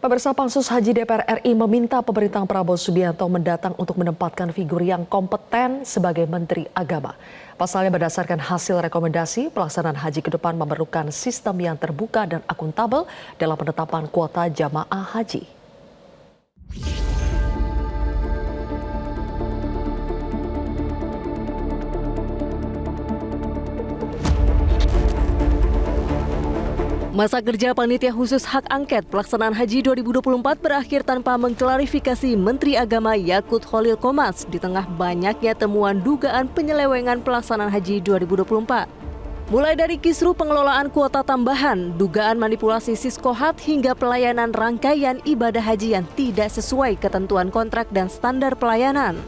Pemirsa, Pansus Haji DPR RI meminta pemerintah Prabowo Subianto mendatang untuk menempatkan figur yang kompeten sebagai Menteri Agama. Pasalnya berdasarkan hasil rekomendasi, pelaksanaan haji ke depan memerlukan sistem yang terbuka dan akuntabel dalam penetapan kuota jamaah haji. Masa kerja Panitia Khusus Hak Angket Pelaksanaan Haji 2024 berakhir tanpa mengklarifikasi Menteri Agama Yakut Khalil Qomas di tengah banyaknya temuan dugaan penyelewengan pelaksanaan Haji 2024. Mulai dari kisru pengelolaan kuota tambahan, dugaan manipulasi Siskohat hingga pelayanan rangkaian ibadah haji yang tidak sesuai ketentuan kontrak dan standar pelayanan.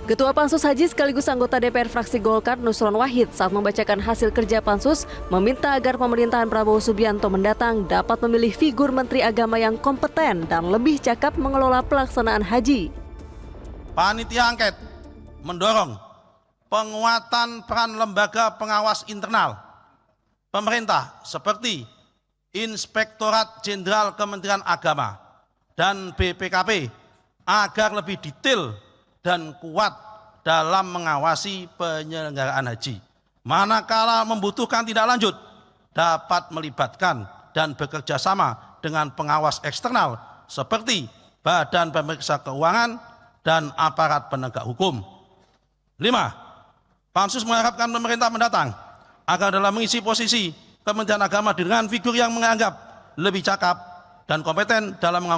Ketua Pansus Haji sekaligus anggota DPR fraksi Golkar Nusron Wahid saat membacakan hasil kerja Pansus meminta agar pemerintahan Prabowo Subianto mendatang dapat memilih figur Menteri Agama yang kompeten dan lebih cakap mengelola pelaksanaan haji. Panitia angket mendorong penguatan peran lembaga pengawas internal pemerintah seperti Inspektorat Jenderal Kementerian Agama dan BPKP agar lebih detail dan kuat dalam mengawasi penyelenggaraan haji. Manakala membutuhkan tindak lanjut, dapat melibatkan dan bekerja sama dengan pengawas eksternal seperti Badan Pemeriksa Keuangan dan aparat penegak hukum. 5. Pansus mengharapkan pemerintah mendatang agar dalam mengisi posisi Kementerian Agama dengan figur yang menganggap lebih cakap dan kompeten dalam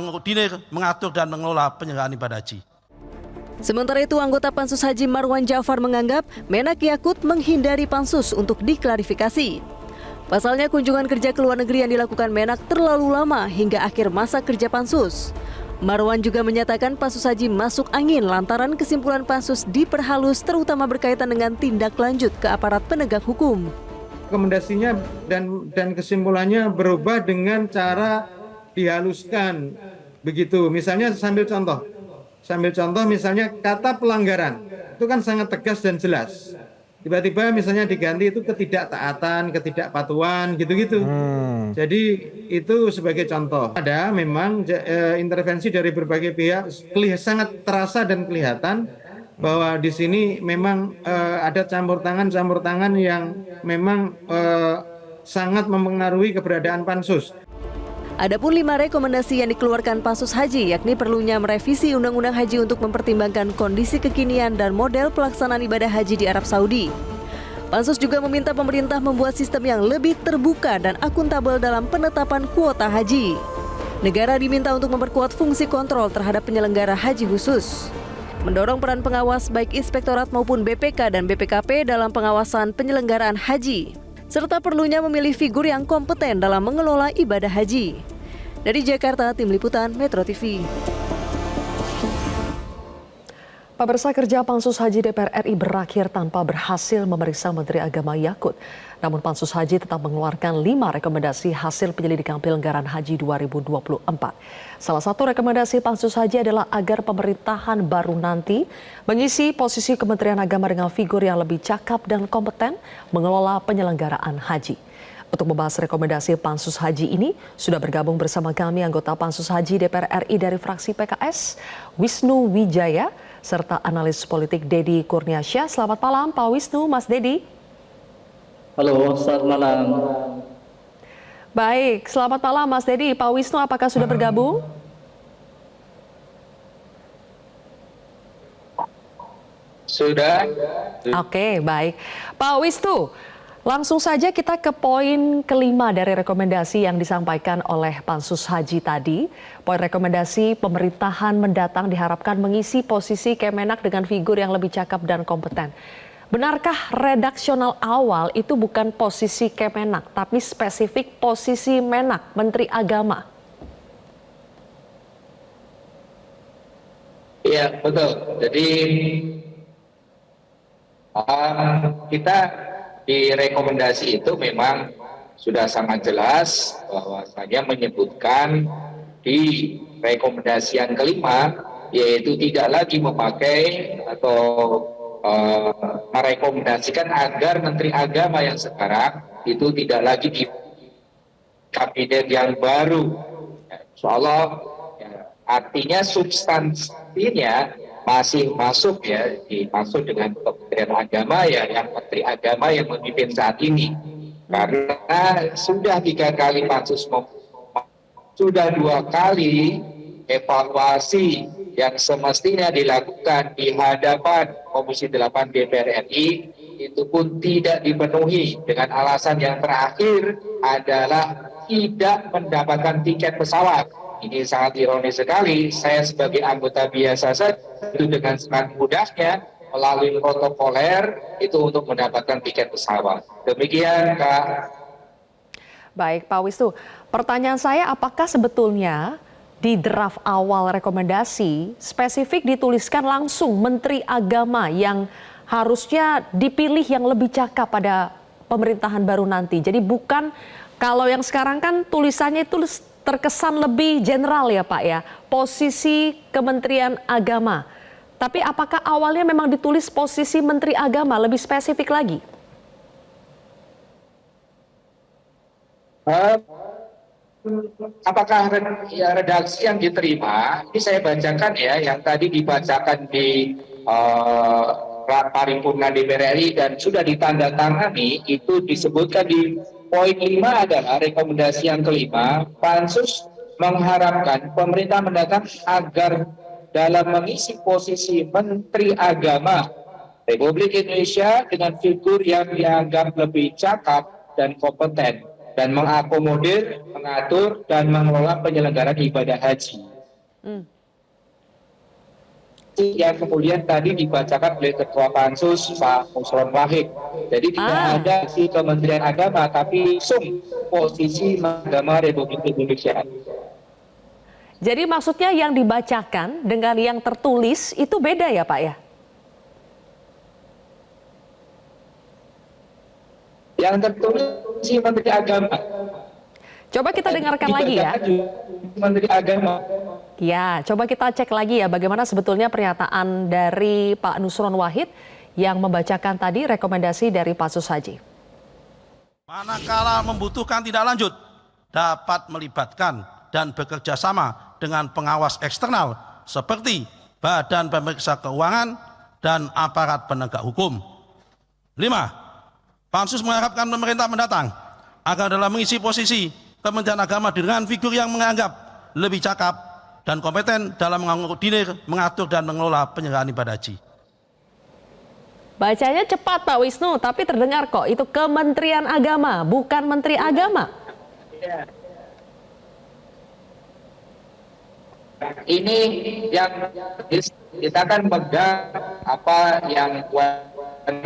mengatur, dan mengelola penyelenggaraan ibadah haji. Sementara itu, anggota Pansus Haji Marwan Jafar menganggap Menak Yakut menghindari Pansus untuk diklarifikasi. Pasalnya kunjungan kerja ke luar negeri yang dilakukan Menak terlalu lama hingga akhir masa kerja Pansus. Marwan juga menyatakan Pansus Haji masuk angin lantaran kesimpulan Pansus diperhalus terutama berkaitan dengan tindak lanjut ke aparat penegak hukum. Rekomendasinya dan kesimpulannya berubah dengan cara dihaluskan begitu. Misalnya sambil contoh misalnya kata pelanggaran itu kan sangat tegas dan jelas. Tiba-tiba misalnya diganti itu ketidaktaatan, ketidakpatuhan gitu-gitu. Jadi itu sebagai contoh. Ada memang intervensi dari berbagai pihak sangat terasa dan kelihatan bahwa di sini memang ada campur tangan yang memang sangat mempengaruhi keberadaan Pansus. Adapun 5 rekomendasi yang dikeluarkan Pansus Haji yakni perlunya merevisi Undang-Undang Haji untuk mempertimbangkan kondisi kekinian dan model pelaksanaan ibadah haji di Arab Saudi. Pansus juga meminta pemerintah membuat sistem yang lebih terbuka dan akuntabel dalam penetapan kuota haji. Negara diminta untuk memperkuat fungsi kontrol terhadap penyelenggara haji khusus. Mendorong peran pengawas baik Inspektorat maupun BPK dan BPKP dalam pengawasan penyelenggaraan haji. Serta perlunya memilih figur yang kompeten dalam mengelola ibadah haji. Dari Jakarta, Tim Liputan Metro TV. Pemirsa, kerja Pansus Haji DPR RI berakhir tanpa berhasil memeriksa Menteri Agama Yakut. Namun Pansus Haji tetap mengeluarkan 5 rekomendasi hasil penyelidikan penyelenggaraan haji 2024. Salah satu rekomendasi Pansus Haji adalah agar pemerintahan baru nanti mengisi posisi Kementerian Agama dengan figur yang lebih cakap dan kompeten mengelola penyelenggaraan haji. Untuk membahas rekomendasi Pansus Haji ini, sudah bergabung bersama kami anggota Pansus Haji DPR RI dari fraksi PKS, Wisnu Wijaya, serta analis politik Dedi Kurniasya. Selamat malam Pak Wisnu, Mas Dedi. Halo, selamat malam. Baik, selamat malam Mas Dedi. Pak Wisnu apakah sudah bergabung? Sudah. Oke, baik. Pak Wisnu, langsung saja kita ke poin kelima dari rekomendasi yang disampaikan oleh Pansus Haji tadi. Poin rekomendasi pemerintahan mendatang diharapkan mengisi posisi Kemenak dengan figur yang lebih cakap dan kompeten. Benarkah redaksional awal itu bukan posisi Kemenak, tapi spesifik posisi Menak, Menteri Agama? Iya, betul. Jadi kita di rekomendasi itu memang sudah sangat jelas bahwasanya menyebutkan di rekomendasi yang kelima yaitu tidak lagi memakai atau merekomendasikan agar Menteri Agama yang sekarang itu tidak lagi di kabinet yang baru. Insya Allah Artinya substansinya masih masuk ya, dimaksud dengan Kementerian Agama ya, yang Menteri Agama yang memimpin saat ini. Karena sudah 3 kali pansus, sudah 2 kali evaluasi yang semestinya dilakukan di hadapan Komisi 8 DPR RI, itu pun tidak dipenuhi dengan alasan yang terakhir adalah tidak mendapatkan tiket pesawat. Ini sangat ironis sekali. Saya sebagai anggota biasa saja itu dengan sangat mudahnya melalui protokoler itu untuk mendapatkan tiket pesawat. Demikian, Kak. Baik, Pak Wisnu. Pertanyaan saya, apakah sebetulnya di draft awal rekomendasi spesifik dituliskan langsung Menteri Agama yang harusnya dipilih yang lebih cakap pada pemerintahan baru nanti? Jadi bukan, kalau yang sekarang kan tulisannya itu terkesan lebih general ya Pak ya, posisi Kementerian Agama. Tapi apakah awalnya memang ditulis posisi Menteri Agama lebih spesifik lagi? Apakah redaksi yang diterima, ini saya bacakan ya, yang tadi dibacakan di paripurna DPR RI dan sudah ditandatangani, itu disebutkan di poin 5 adalah rekomendasi yang kelima, Pansus mengharapkan pemerintah mendatang agar dalam mengisi posisi Menteri Agama Republik Indonesia dengan figur yang dianggap lebih cakap dan kompeten dan mengakomodir, mengatur, dan mengelola penyelenggaraan ibadah haji. Yang kemudian tadi dibacakan oleh Ketua Pansus Pak Nusron Wahid. Jadi tidak ada si Kementerian Agama, tapi langsung posisi Agama Republik Indonesia. Jadi maksudnya yang dibacakan dengan yang tertulis itu beda ya Pak ya? Yang tertulis si Menteri Agama. Coba kita dengarkan lagi ya. Menteri Agama. Ya, coba kita cek lagi ya bagaimana sebetulnya pernyataan dari Pak Nusron Wahid yang membacakan tadi rekomendasi dari Pansus Haji. Manakala membutuhkan tindak lanjut, dapat melibatkan dan bekerja sama dengan pengawas eksternal seperti Badan Pemeriksa Keuangan dan aparat penegak hukum. 5. Pansus mengharapkan pemerintah mendatang agar dalam mengisi posisi Kementerian Agama dengan figur yang menganggap lebih cakap dan kompeten dalam mengakomodir, mengatur dan mengelola penyelenggaraan ibadah haji. Bacanya cepat Pak Wisnu, tapi terdengar kok itu Kementerian Agama, bukan Menteri Agama. Ini yang kita akan pegang apa yang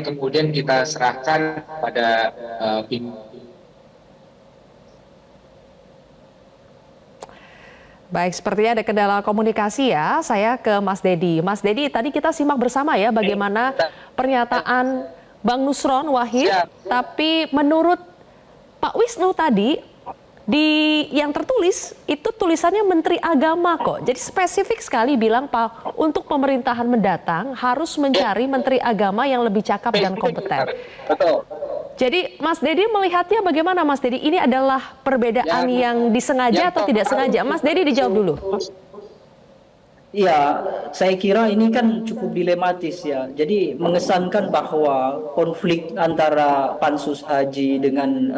kemudian kita serahkan pada Baik, sepertinya ada kendala komunikasi ya. Saya ke Mas Dedi. Mas Dedi, tadi kita simak bersama ya bagaimana pernyataan Bang Nusron Wahid. Tapi menurut Pak Wisnu tadi, di yang tertulis itu tulisannya Menteri Agama kok. Jadi spesifik sekali bilang Pak, untuk pemerintahan mendatang harus mencari Menteri Agama yang lebih cakap dan kompeten. Betul. Jadi Mas Dedi melihatnya bagaimana Mas Dedi? Ini adalah perbedaan yang disengaja atau tidak sengaja? Mas Dedi dijawab dulu. Iya, saya kira ini kan cukup dilematis ya. Jadi mengesankan bahwa konflik antara Pansus Haji dengan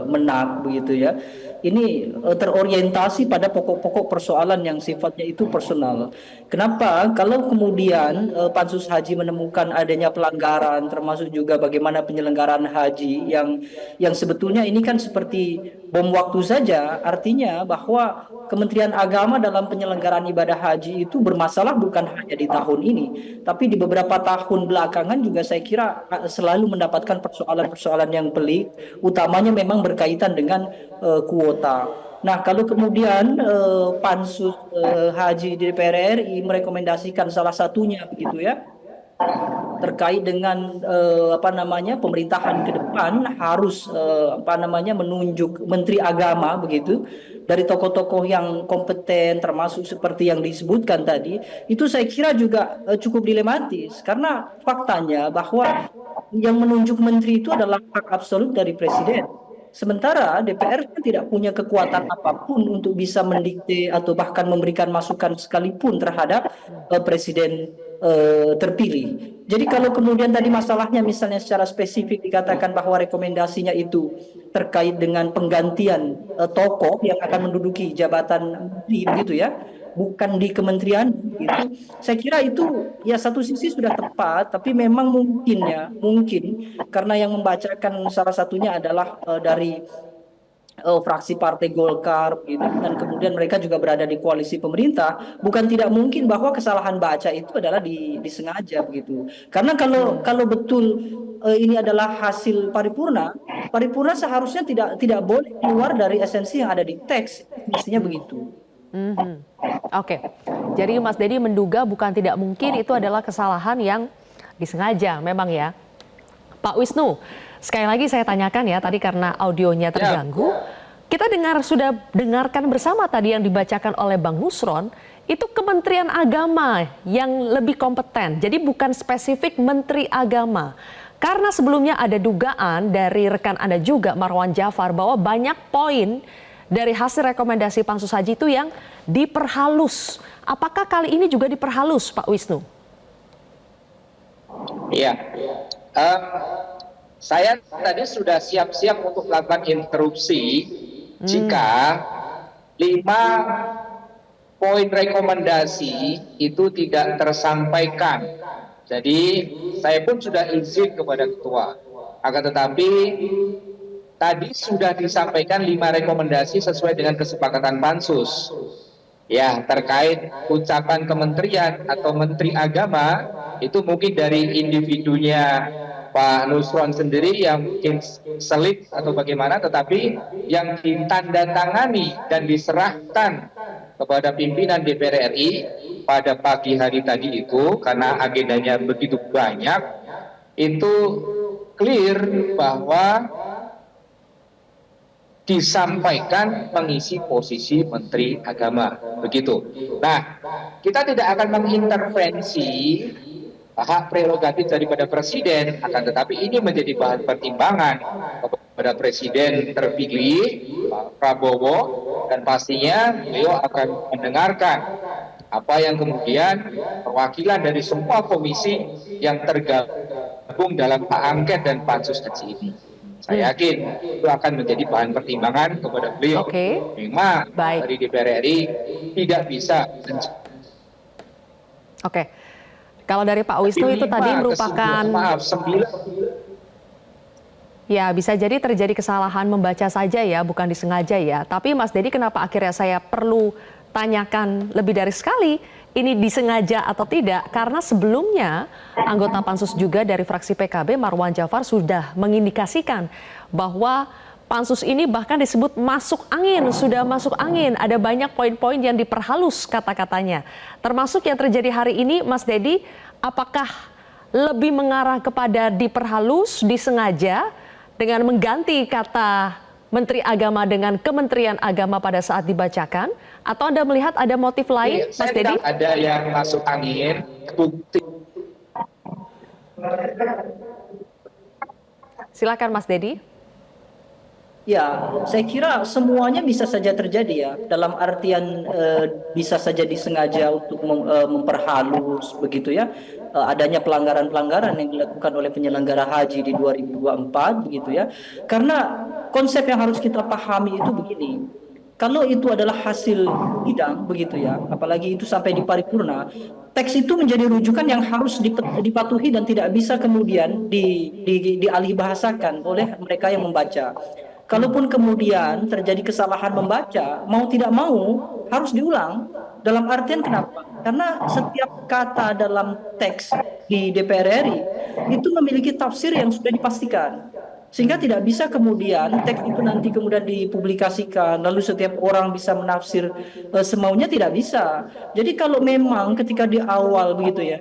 Menak begitu ya. Ini terorientasi pada pokok-pokok persoalan yang sifatnya itu personal. Kenapa? Kalau kemudian Pansus Haji menemukan adanya pelanggaran, termasuk juga bagaimana penyelenggaraan haji yang sebetulnya ini kan seperti bom waktu saja. Artinya bahwa Kementerian Agama dalam penyelenggaraan ibadah haji itu bermasalah bukan hanya di tahun ini, tapi di beberapa tahun belakangan juga saya kira selalu mendapatkan persoalan-persoalan yang pelik, utamanya memang berkaitan dengan kuota. Nah, kalau kemudian Pansus Haji di DPR RI merekomendasikan salah satunya begitu ya, terkait dengan pemerintahan ke depan harus menunjuk Menteri Agama begitu dari tokoh-tokoh yang kompeten termasuk seperti yang disebutkan tadi, itu saya kira juga cukup dilematis karena faktanya bahwa yang menunjuk menteri itu adalah hak absolut dari presiden. Sementara DPR kan tidak punya kekuatan apapun untuk bisa mendikte atau bahkan memberikan masukan sekalipun terhadap presiden terpilih. Jadi kalau kemudian tadi masalahnya misalnya secara spesifik dikatakan bahwa rekomendasinya itu terkait dengan penggantian tokoh yang akan menduduki jabatan menteri begitu ya, bukan di kementerian gitu. Saya kira itu ya satu sisi sudah tepat, tapi memang mungkin karena yang membacakan salah satunya adalah dari fraksi Partai Golkar gitu, dan kemudian mereka juga berada di koalisi pemerintah, bukan tidak mungkin bahwa kesalahan baca itu adalah disengaja begitu. Karena kalau betul ini adalah hasil paripurna, paripurna seharusnya tidak boleh keluar dari esensi yang ada di teks, mestinya begitu. Oke, jadi Mas Dedi menduga bukan tidak mungkin itu adalah kesalahan yang disengaja memang ya. Pak Wisnu, sekali lagi saya tanyakan ya tadi karena audionya terganggu. Kita sudah dengarkan bersama tadi yang dibacakan oleh Bang Nusron, itu Kementerian Agama yang lebih kompeten. Jadi bukan spesifik Menteri Agama. Karena sebelumnya ada dugaan dari rekan Anda juga Marwan Jafar bahwa banyak poin dari hasil rekomendasi Pansus Haji itu yang diperhalus. Apakah kali ini juga diperhalus, Pak Wisnu? Iya, saya tadi sudah siap-siap untuk melakukan interupsi jika 5 poin rekomendasi itu tidak tersampaikan. Jadi saya pun sudah izin kepada ketua. Akan tetapi tadi sudah disampaikan 5 rekomendasi sesuai dengan kesepakatan pansus. Ya, terkait ucapan kementerian atau Menteri Agama, itu mungkin dari individunya Pak Nusron sendiri yang mungkin selip atau bagaimana, tetapi yang ditandatangani dan diserahkan kepada pimpinan DPR RI pada pagi hari tadi itu, karena agendanya begitu banyak, itu clear bahwa disampaikan mengisi posisi Menteri Agama, begitu. Nah, kita tidak akan mengintervensi hak prerogatif daripada Presiden, akan tetapi ini menjadi bahan pertimbangan kepada Presiden terpilih Pak Prabowo, dan pastinya beliau akan mendengarkan apa yang kemudian perwakilan dari semua komisi yang tergabung dalam hak angket dan pansus haji ini. Saya yakin itu akan menjadi bahan pertimbangan kepada beliau. Memang dari DPR RI tidak bisa. Oke, kalau dari Pak Wisnu itu tadi merupakan ya bisa jadi terjadi kesalahan membaca saja ya, bukan disengaja ya. Tapi Mas Dedi, kenapa akhirnya saya perlu tanyakan lebih dari sekali ini disengaja atau tidak? Karena sebelumnya anggota Pansus juga dari fraksi PKB Marwan Jafar sudah mengindikasikan bahwa Pansus ini bahkan disebut masuk angin, sudah masuk angin. Ada banyak poin-poin yang diperhalus kata-katanya. Termasuk yang terjadi hari ini, Mas Dedi, apakah lebih mengarah kepada diperhalus, disengaja dengan mengganti kata Menteri Agama dengan Kementerian Agama pada saat dibacakan, atau Anda melihat ada motif lain, Mas Dedi? Ada yang masuk angin, bukti. Silakan Mas Dedi. Ya, saya kira semuanya bisa saja terjadi ya, dalam artian bisa saja disengaja untuk memperhalus begitu ya, adanya pelanggaran-pelanggaran yang dilakukan oleh penyelenggara haji di 2024 begitu ya. Karena konsep yang harus kita pahami itu begini, kalau itu adalah hasil sidang begitu ya, apalagi itu sampai di paripurna, teks itu menjadi rujukan yang harus dipatuhi dan tidak bisa kemudian dialihbahasakan oleh mereka yang membaca. Kalaupun kemudian terjadi kesalahan membaca, mau tidak mau harus diulang. Dalam artian kenapa? Karena setiap kata dalam teks di DPR RI itu memiliki tafsir yang sudah dipastikan. Sehingga tidak bisa kemudian teks itu nanti kemudian dipublikasikan, lalu setiap orang bisa menafsir semaunya, tidak bisa. Jadi kalau memang ketika di awal begitu ya,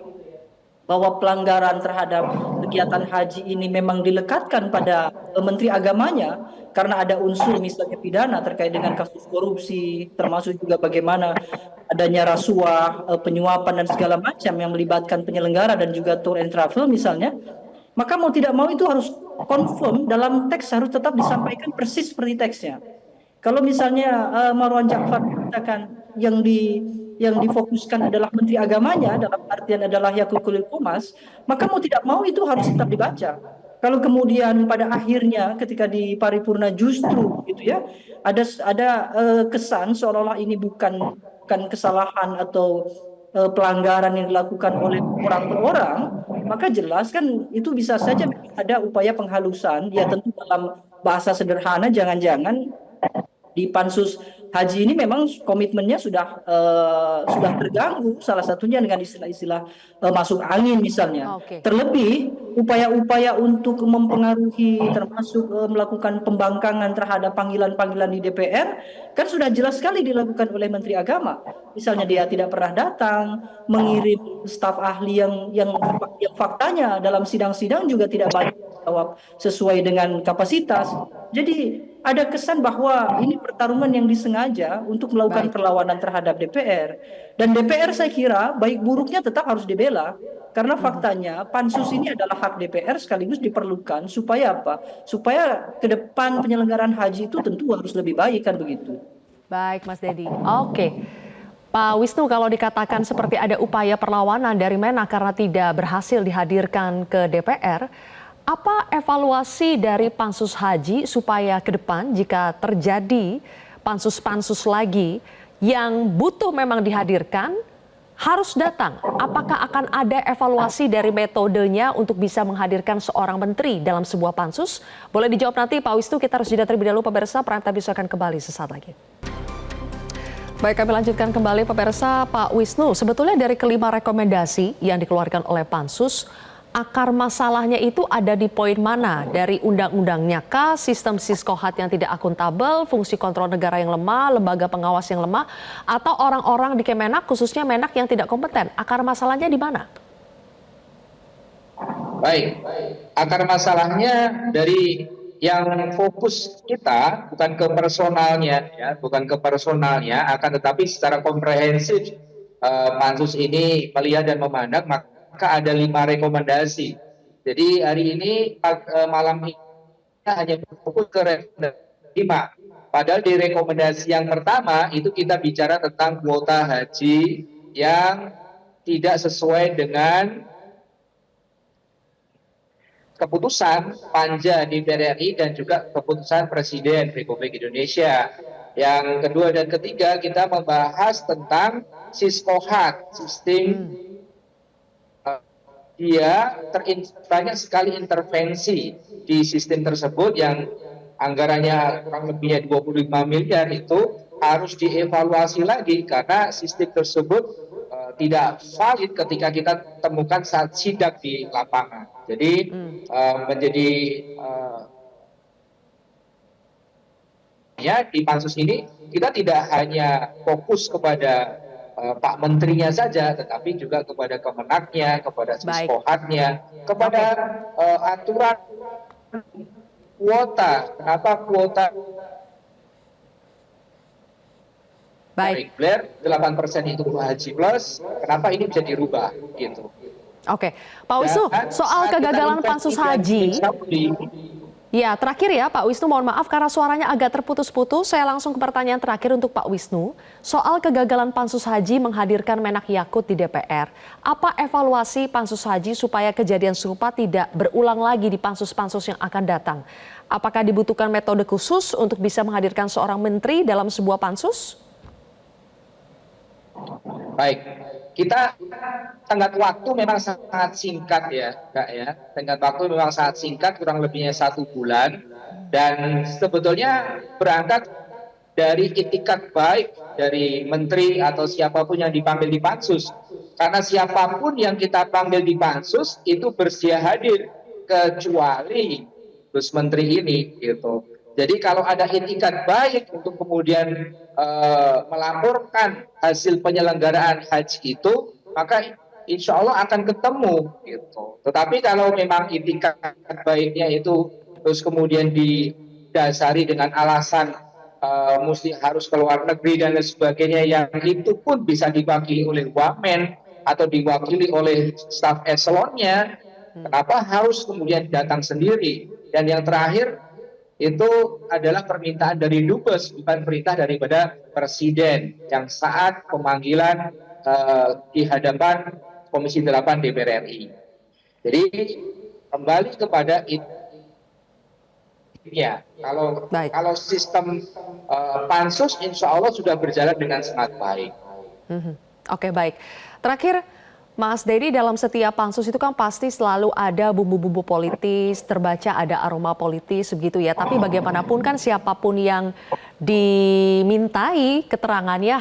bahwa pelanggaran terhadap kegiatan haji ini memang dilekatkan pada Menteri Agamanya, karena ada unsur misalnya pidana terkait dengan kasus korupsi, termasuk juga bagaimana adanya rasuah, penyuapan dan segala macam yang melibatkan penyelenggara dan juga tour and travel misalnya, maka mau tidak mau itu confirm dalam teks harus tetap disampaikan persis seperti teksnya. Kalau misalnya Marwan Jaqfar mengatakan yang difokuskan adalah Menteri Agamanya, dalam artian adalah Yakut Khalil Qomas, maka mau tidak mau itu harus tetap dibaca. Kalau kemudian pada akhirnya ketika di paripurna justru gitu ya ada kesan seolah-olah ini bukan kesalahan atau pelanggaran yang dilakukan oleh orang per orang, maka jelas kan itu bisa saja ada upaya penghalusan. Ya tentu dalam bahasa sederhana, jangan-jangan di pansus haji ini memang komitmennya sudah terganggu, salah satunya dengan istilah-istilah masuk angin misalnya. Oke. Terlebih upaya-upaya untuk mempengaruhi termasuk melakukan pembangkangan terhadap panggilan-panggilan di DPR kan sudah jelas sekali dilakukan oleh Menteri Agama. Misalnya dia tidak pernah datang, mengirim staf ahli yang faktanya dalam sidang-sidang juga tidak banyak jawab sesuai dengan kapasitas. Jadi ada kesan bahwa ini pertarungan yang disengaja untuk melakukan perlawanan terhadap DPR. Dan DPR saya kira baik buruknya tetap harus dibela. Karena faktanya pansus ini adalah hak DPR sekaligus diperlukan supaya apa? Supaya ke depan penyelenggaraan haji itu tentu harus lebih baik kan begitu. Baik, Mas Dedi. Oke. Pak Wisnu, kalau dikatakan seperti ada upaya perlawanan dari Menak karena tidak berhasil dihadirkan ke DPR, apa evaluasi dari pansus haji supaya ke depan jika terjadi pansus-pansus lagi yang butuh memang dihadirkan harus datang? Apakah akan ada evaluasi dari metodenya untuk bisa menghadirkan seorang menteri dalam sebuah pansus? Boleh dijawab nanti Pak Wisnu, kita harus jeda terlebih dahulu pemirsa, Prime Time akan kembali sesaat lagi. Baik, kami lanjutkan kembali pemirsa. Pak Wisnu, sebetulnya dari kelima rekomendasi yang dikeluarkan oleh pansus, akar masalahnya itu ada di poin mana? Dari undang-undangnya kah, sistem siskohat yang tidak akuntabel, fungsi kontrol negara yang lemah, lembaga pengawas yang lemah, atau orang-orang di Kemenak, khususnya Menak yang tidak kompeten? Akar masalahnya di mana? Baik, akar masalahnya dari yang fokus kita bukan ke personalnya, ya, bukan ke personalnya, akan tetapi secara komprehensif pansus ini melihat dan memandang maka ada 5 rekomendasi. Jadi hari ini malam ini hanya fokus ke rekomendasi 5. Padahal di rekomendasi yang pertama itu kita bicara tentang kuota haji yang tidak sesuai dengan keputusan Panja DPR RI dan juga keputusan Presiden Republik Indonesia. Yang kedua dan ketiga kita membahas tentang siskohat, sistem dia banyak sekali intervensi di sistem tersebut yang anggarannya kurang lebihnya 25 miliar itu harus dievaluasi lagi karena sistem tersebut tidak valid ketika kita temukan saat sidak di lapangan. Jadi menjadi ya di pansus ini kita tidak hanya fokus kepada Pak Menterinya saja, tetapi juga kepada Kemenaknya, kepada siskohatnya, kepada aturan kuota. Kenapa kuota reguler 8% itu haji plus? Kenapa ini bisa dirubah? Gitu. Oke, Pak Wisnu, soal kegagalan pansus haji. Ya, terakhir ya Pak Wisnu, mohon maaf karena suaranya agak terputus-putus. Saya langsung ke pertanyaan terakhir untuk Pak Wisnu. Soal kegagalan pansus haji menghadirkan Menak Yakut di DPR. Apa evaluasi pansus haji supaya kejadian serupa tidak berulang lagi di pansus-pansus yang akan datang? Apakah dibutuhkan metode khusus untuk bisa menghadirkan seorang menteri dalam sebuah pansus? Baik, kita tenggat waktu memang sangat singkat ya, Kak ya. Tenggat waktu memang sangat singkat, kurang lebihnya 1 bulan. Dan sebetulnya berangkat dari itikat baik dari menteri atau siapapun yang dipanggil di pansus. Karena siapapun yang kita panggil di pansus itu bersedia hadir kecuali Gus Menteri ini, gitu. Jadi kalau ada itikat baik untuk kemudian melaporkan hasil penyelenggaraan haji itu, maka insya Allah akan ketemu. Gitu. Tetapi kalau memang itikat baiknya itu terus kemudian didasari dengan alasan mesti harus keluar negeri dan lain sebagainya, yang itu pun bisa diwakili oleh wamen atau diwakili oleh staf eselonnya, kenapa harus kemudian datang sendiri? Dan yang terakhir itu adalah permintaan dari Dubes, bukan perintah daripada Presiden yang saat pemanggilan di hadapan Komisi 8 DPR RI. Jadi kembali kepada ya, kalau sistem pansus insya Allah sudah berjalan dengan sangat baik. Oke, baik. Terakhir, Mas Dedi, dalam setiap pansus itu kan pasti selalu ada bumbu-bumbu politis, terbaca ada aroma politis begitu ya. Tapi bagaimanapun kan siapapun yang dimintai keterangannya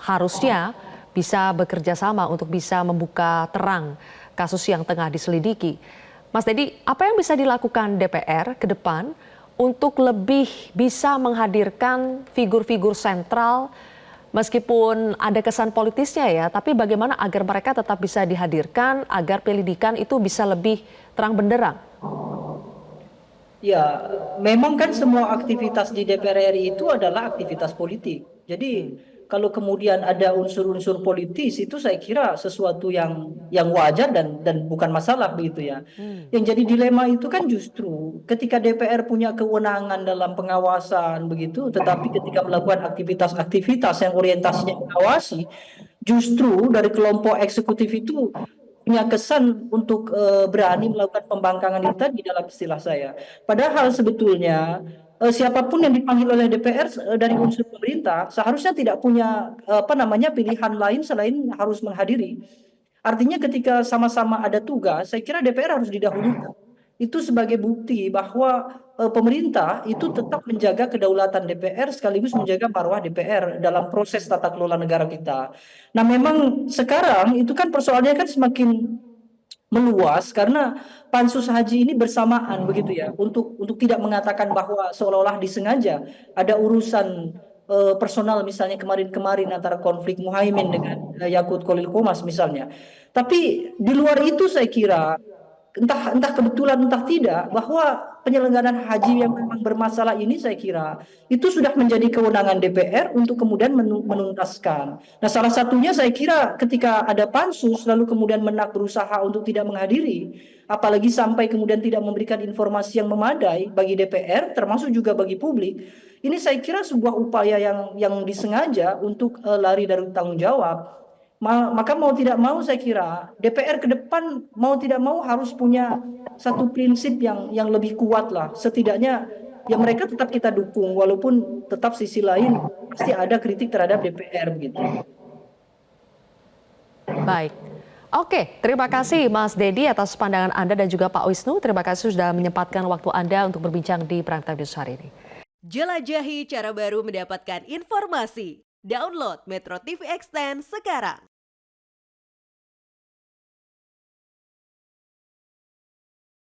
harusnya bisa bekerja sama untuk bisa membuka terang kasus yang tengah diselidiki. Mas Dedi, apa yang bisa dilakukan DPR ke depan untuk lebih bisa menghadirkan figur-figur sentral meskipun ada kesan politisnya ya, tapi bagaimana agar mereka tetap bisa dihadirkan agar penyelidikan itu bisa lebih terang benderang? Ya, memang kan semua aktivitas di DPR RI itu adalah aktivitas politik. Jadi kalau kemudian ada unsur-unsur politis itu saya kira sesuatu yang wajar dan bukan masalah begitu ya. Yang jadi dilema itu kan justru ketika DPR punya kewenangan dalam pengawasan begitu, tetapi ketika melakukan aktivitas-aktivitas yang orientasinya mengawasi, justru dari kelompok eksekutif itu punya kesan untuk berani melakukan pembangkangan itu tadi dalam istilah saya. Padahal sebetulnya siapapun yang dipanggil oleh DPR dari unsur pemerintah seharusnya tidak punya pilihan lain selain harus menghadiri. Artinya ketika sama-sama ada tugas, saya kira DPR harus didahulukan. Itu sebagai bukti bahwa pemerintah itu tetap menjaga kedaulatan DPR sekaligus menjaga marwah DPR dalam proses tata kelola negara kita. Nah, memang sekarang itu kan persoalannya kan semakin meluas karena pansus haji ini bersamaan begitu ya, untuk tidak mengatakan bahwa seolah-olah disengaja ada urusan personal misalnya kemarin antara konflik Muhaimin dengan Yakut Khalil Qomas misalnya. Tapi di luar itu saya kira entah kebetulan entah tidak bahwa penyelenggaraan haji yang memang bermasalah ini saya kira itu sudah menjadi kewenangan DPR untuk kemudian menuntaskan. Nah, salah satunya saya kira ketika ada pansus lalu kemudian Menak berusaha untuk tidak menghadiri, apalagi sampai kemudian tidak memberikan informasi yang memadai bagi DPR termasuk juga bagi publik. Ini saya kira sebuah upaya yang disengaja untuk lari dari tanggung jawab. Maka mau tidak mau saya kira DPR ke depan mau tidak mau harus punya satu prinsip yang lebih kuat lah. Setidaknya ya mereka tetap kita dukung walaupun tetap sisi lain pasti ada kritik terhadap DPR begitu. Baik. Oke, terima kasih Mas Dedi atas pandangan Anda dan juga Pak Wisnu. Terima kasih sudah menyempatkan waktu Anda untuk berbincang di Prime Time News hari ini. Jelajahi cara baru mendapatkan informasi. Download Metro TV Extend sekarang.